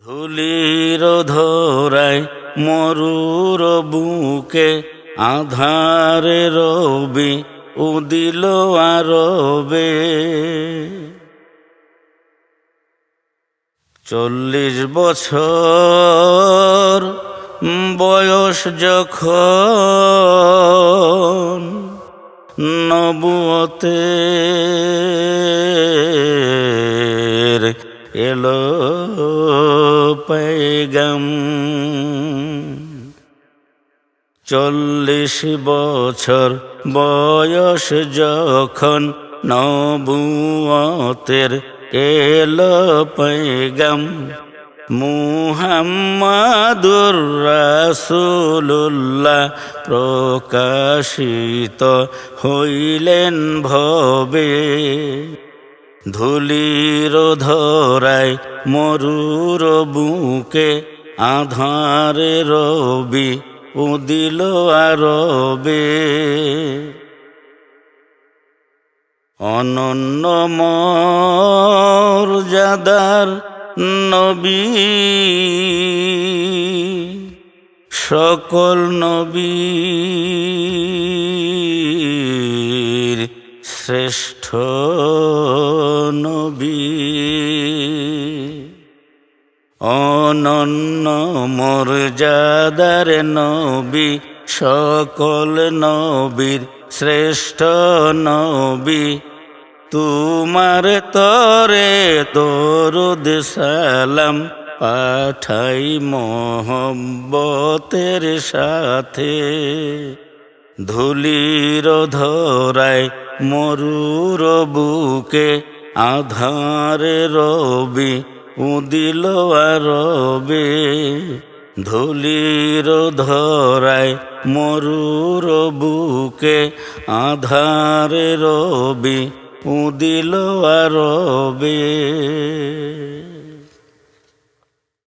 ধুলির ধরায় মরুর বুকে আধারে রবি উদিল আরবে। 40 বছর বয়স যখন নবুয়তের এলো পেগাম। 40 বছর বয়স যখন নবুয়তের এলো পেগাম। মুহাম্মাদুর রাসূলুল্লাহ প্রকাশিত হইলেন ভবে। ধুলির ধরায় মরুর বুকে আধারে রবি উদিল আরবে। অনন্য মর্যাদার নবী সকল নবীর শ্রেষ্ঠ নবী। অনন্য মর্যাদার নবী সকল নবীর শ্রেষ্ঠ নবী। তোমার তরে দরুদ সালাম পাঠাই মহব্বতের সাথে। ধুলির ধরায় মরুর বুকে আধারে রবি উদিল আরবে। ধুলির ধরায় মরুর বুকে আধারে রবি উদিল আরবে।